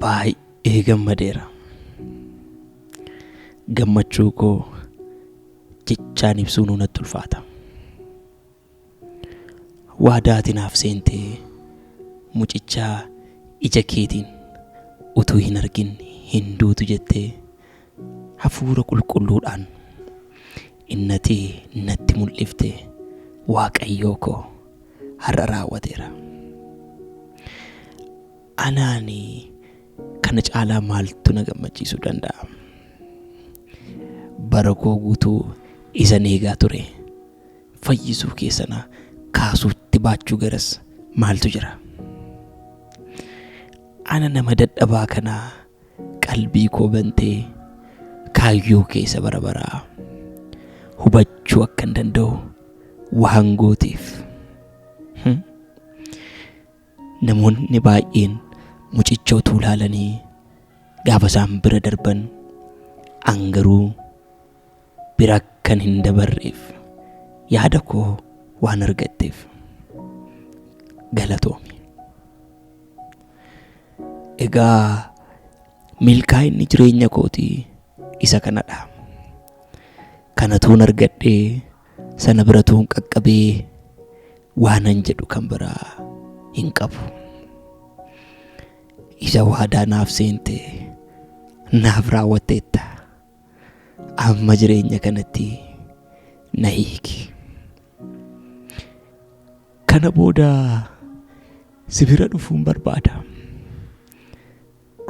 baay'ee gammadeera. Gammachuu koo jechaan ibsuun natti ulfaata. Waadaatiin naaf seentee mucichaa ija keetiin utuu hin argin hin duutu jettee hafuura qulqulluudhaan innatee natti mul'iftee Waaqayyoo koo har'a raawwateera. Anaani kana caalaa maaltu na gammachiisuu danda'a? Bara koo guutuu isan eegaa ture. Fayyisuu keessana kaasuutti baachuu garas maaltu jira? Ana nama dadhabaa kanaa qalbii koo bantee kaayyoo keessa bara baraa hubachuu akka hin danda'u waan gooteef. Namoonni baay'een mucicha utuu ilaalanii gaafa isaan bira darban angaruu bira akkan hin dabarreef yaada koo waan argatteef galatoomi. Egaa milkaa'inni jireenya kootii isa kanadha. Kanatuun argadhee sana biratuun qaqqabee waanan jedhu kan biraa hin qabu. Isa waadaa naaf seente naaf raawwatteetta. Amma jireenya kanatti na hiiki. Kana booda si bira dhufuun barbaada.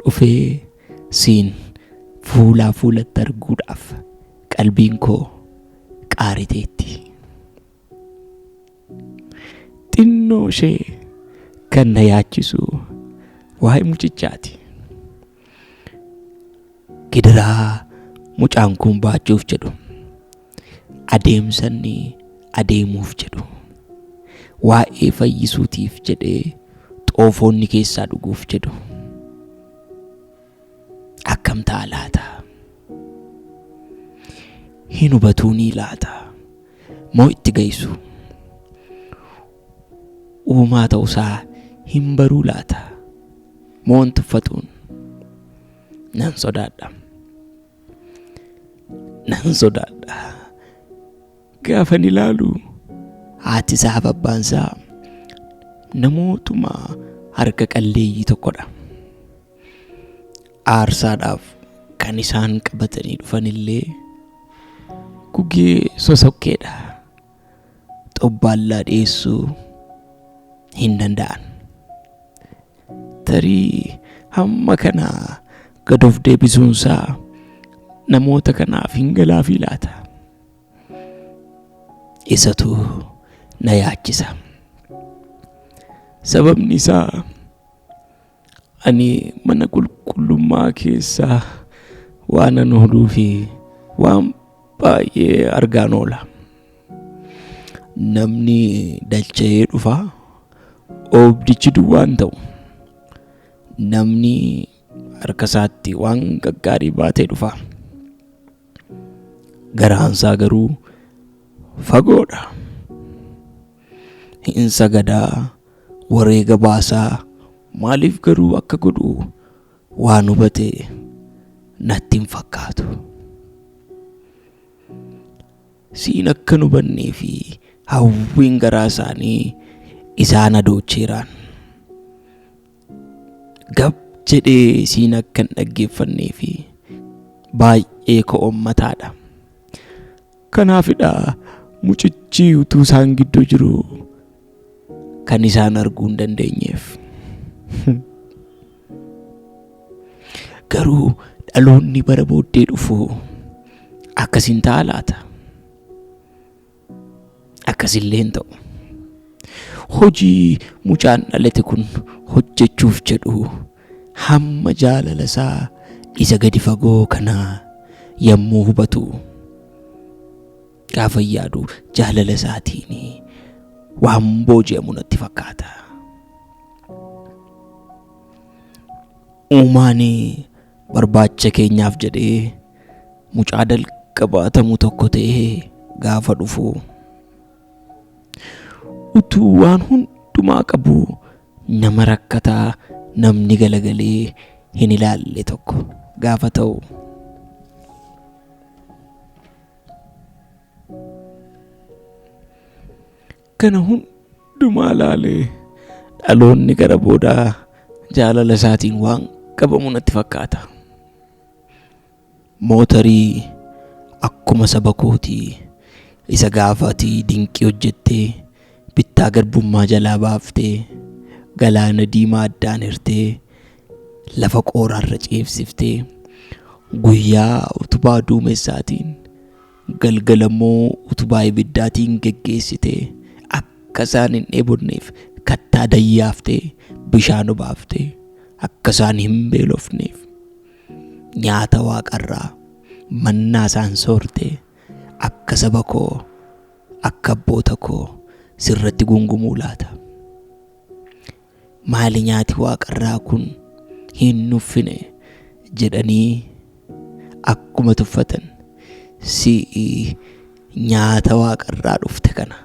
Dhufee siin fuulaa fuulatti arguudhaaf qalbiin koo qaariteetti. Xinnoo ishee kan na yaachisu waa'ee mucichaati. Gidiraa mucaan kun baachuuf jedhu, adeemsanni adeemuuf jedhu, waa'ee fayyisuutiif jedhee xoofoonni keessaa dhuguuf jedhu akkam ta'a laata? Hin hubatuu ni laata? Moo itti gaisu? Uumaa ta'uusaa hin baruu laata? Moo hin tuffatuun? Nan sodaadha. Gaafan ilaalu haati isaa fi abbaan isaa namootuma harka qalleeyyii tokkodha. Aarsaadhaaf kan isaan qabatanii dhufan illee gugee sosokkeedha. Xobbaallaa dhiyeessuu hin danda'an. Tarii hamma kana gad of deebisuunsaa namoota kanaaf hin galaafii laata? Isatu na yaachisa. Sababni isaa ani mana qulqullummaa keessaa waanan ooluu fi waan baay'ee argaan oola. Namni dacha'ee dhufa oobdichi duwwaan ta'u. Namni harka isaatti waan gaggaarii baatee dhufa. Garaansaa garuu fagoodha. Hin sagadaa, wareega baasaa, maaliif garuu akka godhu waan hubatee natti hin fakkaatu. Siin akka hin hubannee fi hawwiin garaa isaanii isaan adoocheeraan. Gab jedhee siin akka hin dhaggeeffannee fi baay'ee ko'ommataadha. Kanaafidha mucichi utuu isaan gidduu jiru kan isaan arguu hin dandeenyeef. Garuu dhaloonni bara booddee dhufu akkasiin ta'a laata? Akkasillee hin ta'u. Hojii mucaan dhalate kun hojjechuuf jedhu hamma jaalala isaa isa gadi fagoo kana yommuu hubatu gaafa yaadu jaalala isaatiin waan booji'amu natti fakkaata. Uumaan barbaacha keenyaaf jedhee mucaa dalqabaatamu tokko ta'ee gaafa dhufu utuu waan hundumaa qabu nama rakkataa namni galagalee hin ilaalle tokko gaafa ta'u kana hundumaa laalee dhaloonni gara boodaa jaalala isaatiin waan qabamu natti fakkaata. Mootarii akkuma saba kootii isa gaafatii dinqii hojjettee bittaa garbummaa jalaa baaftee galaana diimaa addaan hirtee lafa qooraarra ceebsiftee guyyaa utubaa duumessaatiin galgalammoo utubaa ibiddaatiin geggeessitee akka isaan hin dheebonneef kattaa dayyaaftee bishaan obaaftee akka isaan hin beelofneef nyaata waaqarraa mannaa isaan soortee akka saba koo akka abboota koo sirratti gungumuu laata. Maali nyaati waaqarraa kun hin nuffine jedhanii akkuma tuffatan si'i nyaata waaqarraa dhufte kana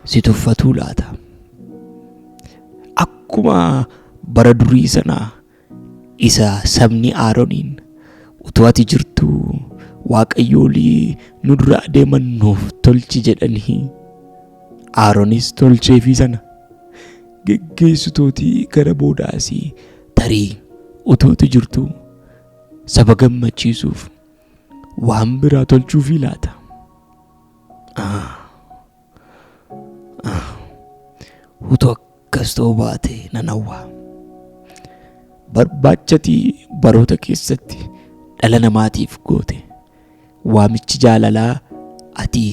si tuffatuu laata. Akkuma bara durii sanaa isa sabni Arooniin utuu ati jirtuu waaqayyoolii nu dura adeeman nuuf tolchi jedhanii Aroonis tolcheefii sana geggeessitootii gara boodaasii tarii utuuti jirtuu saba gammachiisuuf waan biraa tolchuufii laata. Utuu akkas ta'uu baate nan hawwa. Barbaachatii baroota keessatti dhala namaatiif goote waamichi jaalalaa ati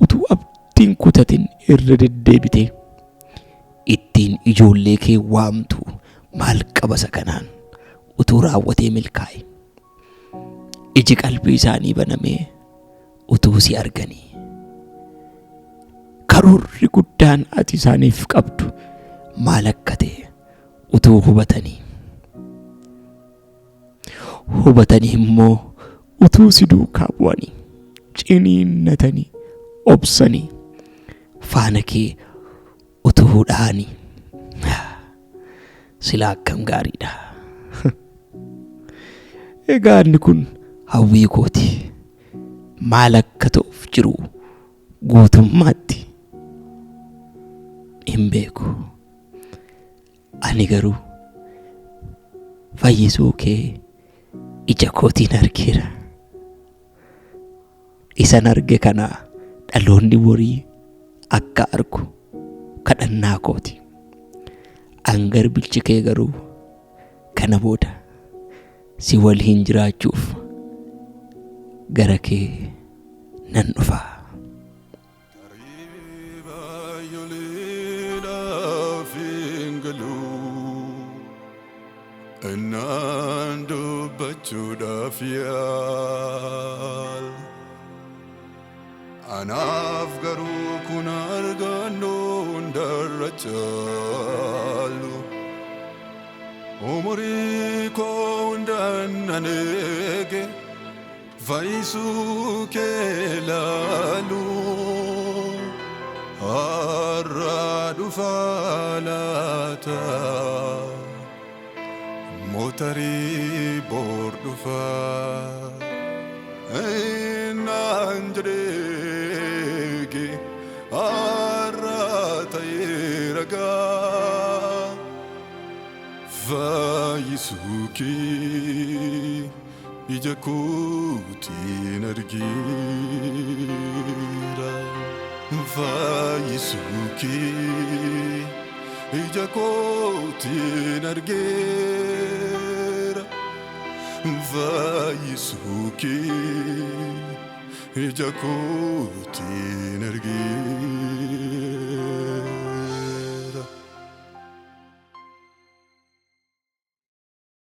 utuu abdiin kutatin irra deddeebite ittiin ijoollee kee waamtu maal qabasa kanaan utuu raawwatee milkaa'e. Iji qalbii isaanii banamee utuu si arganii karoorri guddaan ati isaaniif qabdu maal akka ta'e utuu hubatanii immoo utuu si duukaa bu'anii ciniinnatanii obsanii faana kee utuu dhahanii silaa akkam gaariidha. Egaa inni kun hawwii kooti. Maal akka ta'uuf jiru guutummaatti hin beeku. Ani garuu fayyisuu kee ija kootiin argeera. Isan arge kana dhaloonni borii akka argu kadhannaa kooti. Garbichi kee garuu kana booda si waliin jiraachuuf gara kee nan dhufa. Nando bachuda fial Anaf garu kunar gano ndarachalu Umuri ko ndananege Vaisu ke lalu Arradu falata Motari bordufa Nanjrege Arrata iraga Vaisuki Ijakuti nargira Vaisuki Ijakoti nargera Vaisuki Ijakoti nargera